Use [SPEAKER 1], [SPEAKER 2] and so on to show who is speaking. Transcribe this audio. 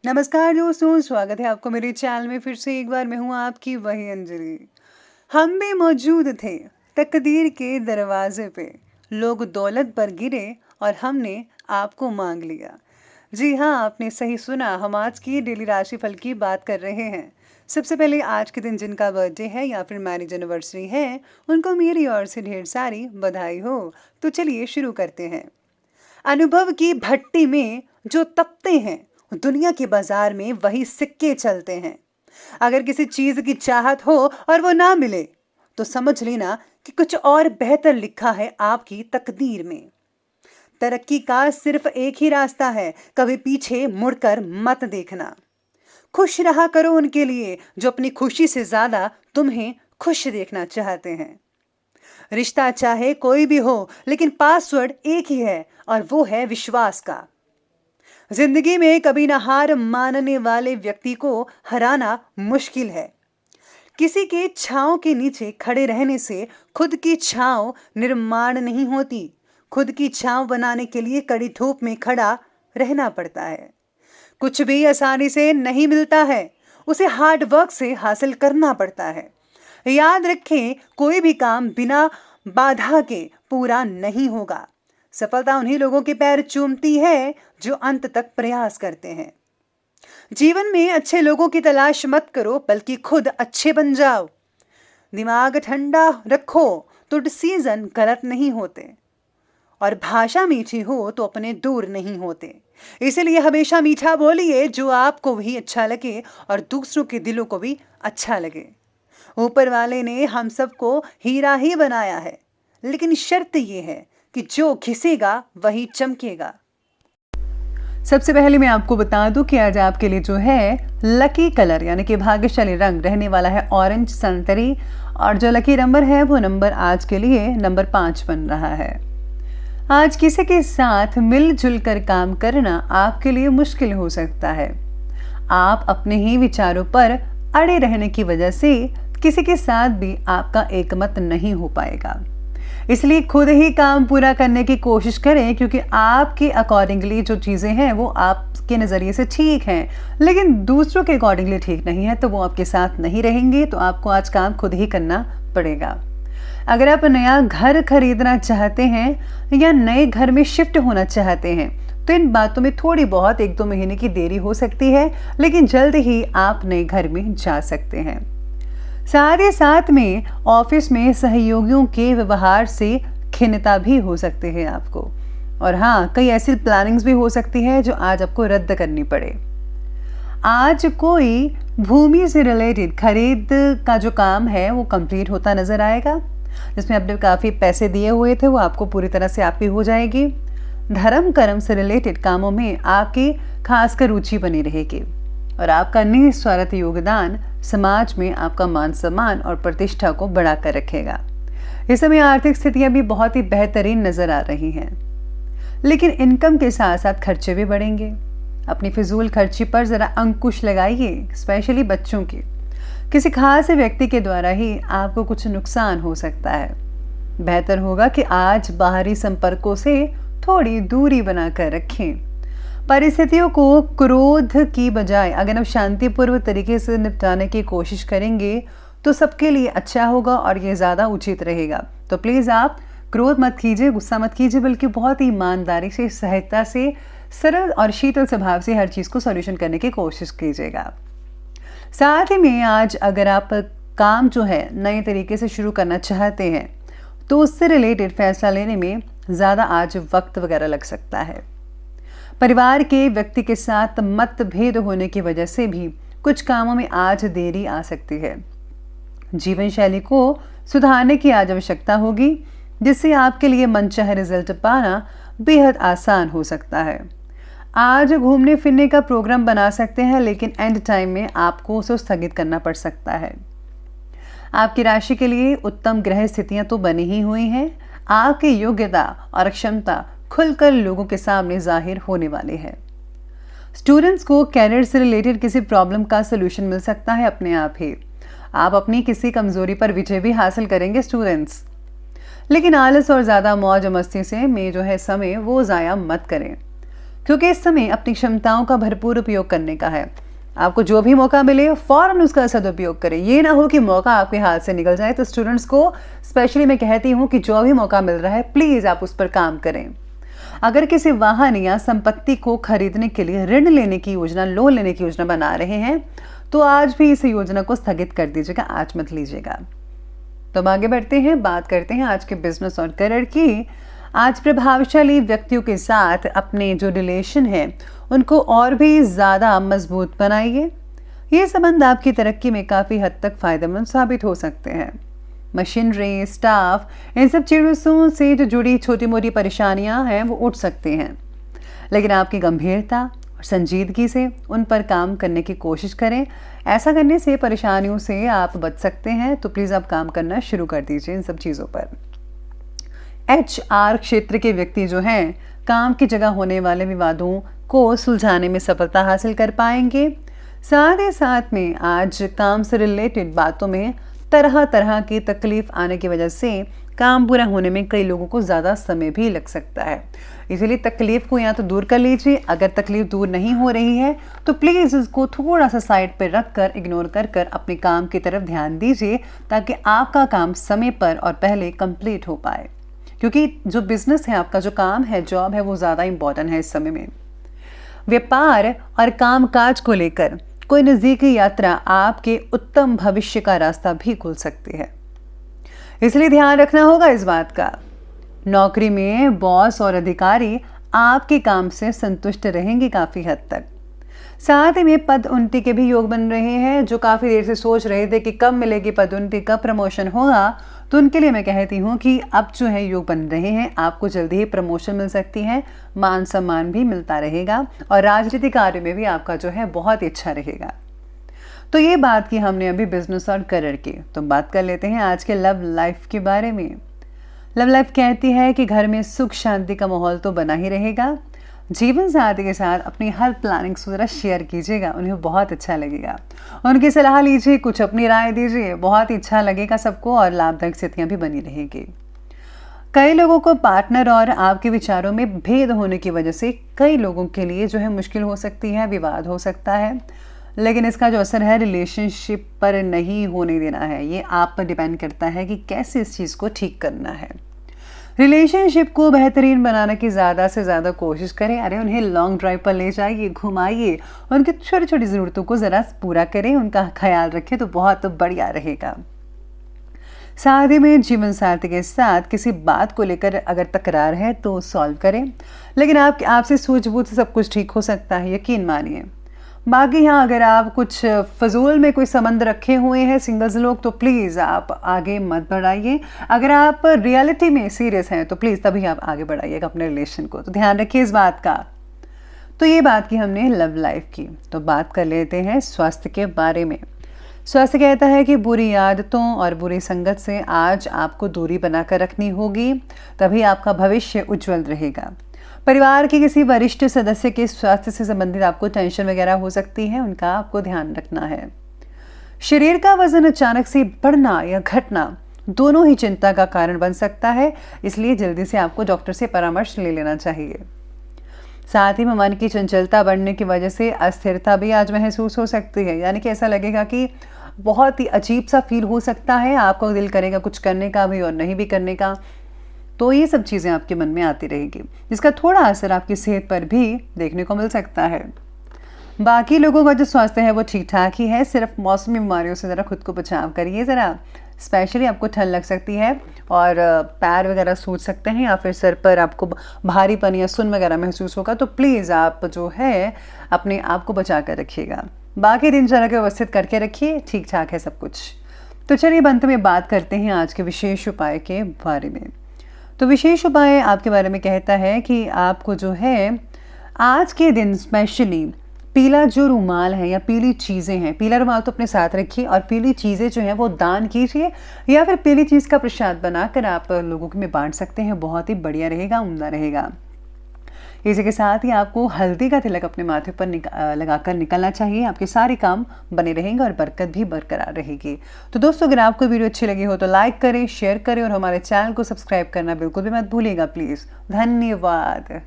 [SPEAKER 1] नमस्कार दोस्तों, स्वागत है आपको मेरे चैनल में। फिर से एक बार मैं हूँ आपकी वही अंजलि। हम भी मौजूद थे तकदीर के दरवाजे पे, लोग दौलत पर गिरे और हमने आपको मांग लिया। जी हाँ, आपने सही सुना, हम आज की डेली राशिफल की बात कर रहे हैं। सबसे पहले आज के दिन जिनका बर्थडे है या फिर मैरिज एनिवर्सरी है, उनको मेरी ओर से ढेर सारी बधाई हो। तो चलिए शुरू करते हैं। अनुभव की भट्टी में जो तपते हैं, दुनिया के बाजार में वही सिक्के चलते हैं। अगर किसी चीज की चाहत हो और वो ना मिले, तो समझ लेना कि कुछ और बेहतर लिखा है आपकी तकदीर में। तरक्की का सिर्फ एक ही रास्ता है, कभी पीछे मुड़कर मत देखना। खुश रहा करो उनके लिए जो अपनी खुशी से ज्यादा तुम्हें खुश देखना चाहते हैं। रिश्ता चाहे कोई भी हो, लेकिन पासवर्ड एक ही है और वो है विश्वास का। जिंदगी में कभी ना हार मानने वाले व्यक्ति को हराना मुश्किल है। किसी के छांव के नीचे खड़े रहने से खुद की छांव निर्माण नहीं होती। खुद की छांव बनाने के लिए कड़ी धूप में खड़ा रहना पड़ता है। कुछ भी आसानी से नहीं मिलता है, उसे हार्ड वर्क से हासिल करना पड़ता है। याद रखें, कोई भी काम बिना बाधा के पूरा नहीं होगा। सफलता उन्हीं लोगों के पैर चूमती है जो अंत तक प्रयास करते हैं। जीवन में अच्छे लोगों की तलाश मत करो, बल्कि खुद अच्छे बन जाओ। दिमाग ठंडा रखो तो डिसीजन गलत नहीं होते, और भाषा मीठी हो तो अपने दूर नहीं होते। इसलिए हमेशा मीठा बोलिए, जो आपको भी अच्छा लगे और दूसरों के दिलों को भी अच्छा लगे। ऊपर वाले ने हम सबको हीरा ही बनाया है, लेकिन शर्त यह है कि जो घिसेगा वही चमकेगा। सबसे पहले मैं आपको बता दूं कि आज आपके लिए जो है लकी कलर यानी कि भाग्यशाली रंग रहने वाला है ऑरेंज संतरी, और जो लकी नंबर है वो नंबर आज के लिए नंबर 5 बन रहा है। आज किसी के साथ मिलजुल कर काम करना आपके लिए मुश्किल हो सकता है। आप अपने ही विचारों पर अड़े रहने की वजह से किसी के साथ भी आपका एकमत नहीं हो पाएगा। इसलिए खुद ही काम पूरा करने की कोशिश करें, क्योंकि आपके अकॉर्डिंगली जो चीज़ें हैं वो आपके नज़रिए से ठीक हैं, लेकिन दूसरों के अकॉर्डिंगली ठीक नहीं है, तो वो आपके साथ नहीं रहेंगे। तो आपको आज काम खुद ही करना पड़ेगा। अगर आप नया घर खरीदना चाहते हैं या नए घर में शिफ्ट होना चाहते हैं, तो इन बातों में थोड़ी बहुत 1-2 महीने की देरी हो सकती है, लेकिन जल्द ही आप नए घर में जा सकते हैं। साथ ही साथ में ऑफिस में सहयोगियों के व्यवहार से खिन्नता भी हो सकती है आपको, और हाँ, कई ऐसी प्लानिंग्स भी हो सकती है जो आज आपको रद्द करनी पड़े। आज कोई भूमि से रिलेटेड खरीद का जो काम है वो कंप्लीट होता नजर आएगा, जिसमें आपने काफ़ी पैसे दिए हुए थे वो आपको पूरी तरह से आपकी हो जाएगी। धर्म कर्म से रिलेटेड कामों में आपकी खासकर रुचि बनी रहेगी, और आपका निस्वार्थ योगदान समाज में आपका मान सम्मान और प्रतिष्ठा को बढ़ाकर रखेगा। इस समय आर्थिक स्थितियां भी बहुत ही बेहतरीन नजर आ रही हैं, लेकिन इनकम के साथ साथ खर्चे भी बढ़ेंगे। अपनी फिजूल खर्ची पर जरा अंकुश लगाइए, स्पेशली बच्चों के। किसी खास व्यक्ति के द्वारा ही आपको कुछ नुकसान हो सकता है। बेहतर होगा कि आज बाहरी संपर्कों से थोड़ी दूरी बनाकर रखें। परिस्थितियों को क्रोध की बजाय अगर हम शांतिपूर्वक तरीके से निपटाने की कोशिश करेंगे तो सबके लिए अच्छा होगा और ये ज़्यादा उचित रहेगा। तो प्लीज़ आप क्रोध मत कीजिए, गुस्सा मत कीजिए, बल्कि बहुत ही ईमानदारी से, सहजता से, सरल और शीतल स्वभाव से हर चीज़ को सॉल्यूशन करने की कोशिश कीजिएगा। साथ ही में आज अगर आप काम जो है नए तरीके से शुरू करना चाहते हैं, तो उससे रिलेटेड फैसला लेने में ज़्यादा आज वक्त वगैरह लग सकता है। परिवार के व्यक्ति के साथ मतभेद होने की वजह से भी कुछ कामों में आज देरी आ सकती है। जीवन शैली को सुधारने की आज आवश्यकता होगी, जिससे आपके लिए मनचाहे रिजल्ट पाना बेहद आसान हो सकता है। आज घूमने फिरने का प्रोग्राम बना सकते हैं, लेकिन एंड टाइम में आपको उसे स्थगित करना पड़ सकता है। आपकी राशि के लिए उत्तम ग्रह स्थितियां तो बनी ही हुई हैं। आपकी योग्यता और क्षमता खुलकर लोगों के सामने जाहिर होने वाली है। स्टूडेंट्स को कैरियर से रिलेटेड किसी प्रॉब्लम का सलूशन मिल सकता है अपने आप ही। आप अपनी किसी कमजोरी पर विजय भी हासिल करेंगे स्टूडेंट्स, लेकिन आलस और ज़्यादा मौज मस्ती से में जो है समय वो ज़ाया मत करें, क्योंकि इस समय अपनी क्षमताओं का भरपूर उपयोग करने का है। आपको जो भी मौका मिले फौरन उसका सदुपयोग करें। ये ना हो कि मौका आपके हाथ से निकल जाए। तो स्टूडेंट्स को स्पेशली मैं कहती हूँ कि जो भी मौका मिल रहा है प्लीज़ आप उस पर काम करें। अगर किसी वाहन या संपत्ति को खरीदने के लिए ऋण लेने की योजना, लोन लेने की योजना बना रहे हैं तो आज भी इस योजना को स्थगित कर दीजिएगा, आज मत लीजिएगा। तो अब आगे बढ़ते हैं, बात करते हैं आज के बिजनेस और करियर की। आज प्रभावशाली व्यक्तियों के साथ अपने जो रिलेशन है उनको और भी ज़्यादा मजबूत बनाइए। ये संबंध आपकी तरक्की में काफ़ी हद तक फ़ायदेमंद साबित हो सकते हैं। मशीनरी, स्टाफ, इन सब चीज़ों से जो जुड़ी छोटी मोटी परेशानियां हैं वो उठ सकती हैं, लेकिन आपकी गंभीरता और संजीदगी से उन पर काम करने की कोशिश करें। ऐसा करने से परेशानियों से आप बच सकते हैं। तो प्लीज़ आप काम करना शुरू कर दीजिए इन सब चीज़ों पर। HR क्षेत्र के व्यक्ति जो हैं काम की जगह होने वाले विवादों को सुलझाने में सफलता हासिल कर पाएंगे। साथ ही साथ में आज काम से रिलेटेड बातों में तरह तरह की तकलीफ आने की वजह से काम पूरा होने में कई लोगों को ज़्यादा समय भी लग सकता है। इसीलिए तकलीफ को या तो दूर कर लीजिए। अगर तकलीफ दूर नहीं हो रही है तो प्लीज़ उसको थोड़ा सा साइड पर रख कर, इग्नोर कर कर अपने काम की तरफ ध्यान दीजिए, ताकि आपका काम समय पर और पहले कंप्लीट हो पाए। क्योंकि जो बिजनेस है, आपका जो काम है, जॉब है, वो ज़्यादा इंपॉर्टेंट है इस समय में। व्यापार और कामकाज को लेकर कोई नज़दीकी यात्रा आपके उत्तम भविष्य का रास्ता भी खोल सकती है, इसलिए ध्यान रखना होगा इस बात का। नौकरी में बॉस और अधिकारी आपके काम से संतुष्ट रहेंगे काफ़ी हद तक। साथ ही में पदोन्नति के भी योग बन रहे हैं। जो काफ़ी देर से सोच रहे थे कि कब मिलेगी पदोन्नति, कब प्रमोशन होगा, तो उनके लिए मैं कहती हूँ कि अब जो है योग बन रहे हैं। आपको जल्दी ही प्रमोशन मिल सकती है, मान सम्मान भी मिलता रहेगा और राजनीतिक कार्य में भी आपका जो है बहुत अच्छा रहेगा। तो ये बात की हमने अभी बिजनेस और करियर की। तो बात कर लेते हैं आज के लव लाइफ के बारे में। लव लाइफ कहती है कि घर में सुख शांति का माहौल तो बना ही रहेगा। जीवन साथी के साथ अपनी हर प्लानिंग ज़रा शेयर कीजिएगा, उन्हें बहुत अच्छा लगेगा। उनकी सलाह लीजिए, कुछ अपनी राय दीजिए, बहुत ही अच्छा लगेगा सबको और लाभदायक स्थितियाँ भी बनी रहेगी। कई लोगों को पार्टनर और आपके विचारों में भेद होने की वजह से कई लोगों के लिए जो है मुश्किल हो सकती है, विवाद हो सकता है, लेकिन इसका जो असर है रिलेशनशिप पर नहीं होने देना है। ये आप पर डिपेंड करता है कि कैसे इस चीज़ को ठीक करना है। रिलेशनशिप को बेहतरीन बनाने की ज़्यादा से ज़्यादा कोशिश करें। अरे उन्हें लॉन्ग ड्राइव पर ले जाइए, घुमाइए, उनकी छोटी छोटी ज़रूरतों को ज़रा पूरा करें, उनका ख्याल रखें, तो बहुत बढ़िया रहेगा। साथ ही में जीवन साथी के साथ किसी बात को लेकर अगर तकरार है तो सॉल्व करें, लेकिन आपसे सूझबूझ से सब कुछ ठीक हो सकता है, यकीन मानिए। बाकी हाँ, अगर आप कुछ फजूल में कोई संबंध रखे हुए हैं सिंगल्स लोग, तो प्लीज़ आप आगे मत बढ़ाइए। अगर आप रियलिटी में सीरियस हैं तो प्लीज़ तभी आप आगे बढ़ाइएगा अपने रिलेशन को। तो ध्यान रखिए इस बात का। तो ये बात की हमने लव लाइफ की। तो बात कर लेते हैं स्वास्थ्य के बारे में। स्वास्थ्य कहता है कि बुरी आदतों और बुरी संगत से आज आपको दूरी बनाकर रखनी होगी, तभी आपका भविष्य उज्जवल रहेगा। परिवार के किसी वरिष्ठ सदस्य के स्वास्थ्य से संबंधित आपको टेंशन वगैरह हो सकती है, उनका आपको ध्यान रखना है। शरीर का वजन अचानक से बढ़ना या घटना दोनों ही चिंता का कारण बन सकता है, इसलिए जल्दी से आपको डॉक्टर से परामर्श ले लेना चाहिए। साथ ही में मन की चंचलता बढ़ने की वजह से अस्थिरता भी आज महसूस हो सकती है, यानी कि ऐसा लगेगा कि बहुत ही अजीब सा फील हो सकता है, आपको दिल करेगा कुछ करने का भी और नहीं भी करने का। तो ये सब चीज़ें आपके मन में आती रहेगी, जिसका थोड़ा असर आपकी सेहत पर भी देखने को मिल सकता है। बाकी लोगों का जो स्वास्थ्य है वो ठीक ठाक ही है, सिर्फ मौसमी बीमारियों से ज़रा खुद को बचाव करिए। ज़रा स्पेशली आपको ठंड लग सकती है और पैर वगैरह सूज सकते हैं, या फिर सर पर आपको भारीपन या सुन वगैरह महसूस होगा, तो प्लीज़ आप जो है अपने आप को बचा कर रखिएगा। बाकी दिनचर्या को व्यवस्थित करके रखिए, ठीक ठाक है सब कुछ। तो चलिए अंत में बात करते हैं आज के विशेष उपाय के बारे में। तो विशेष उपाय आपके बारे में कहता है कि आपको जो है आज के दिन स्पेशली पीला जो रुमाल है या पीली चीज़ें हैं, पीला रुमाल तो अपने साथ रखिए और पीली चीज़ें जो हैं वो दान कीजिए, या फिर पीली चीज़ का प्रसाद बनाकर आप लोगों में बांट सकते हैं, बहुत ही बढ़िया रहेगा, उम्दा रहेगा। इसी के साथ ही आपको हल्दी का तिलक अपने माथे पर लगाकर निकलना चाहिए, आपके सारे काम बने रहेंगे और बरकत भी बरकरार रहेगी। तो दोस्तों, अगर आपको वीडियो अच्छी लगी हो तो लाइक करें, शेयर करें और हमारे चैनल को सब्सक्राइब करना बिल्कुल भी मत भूलिएगा प्लीज़। धन्यवाद।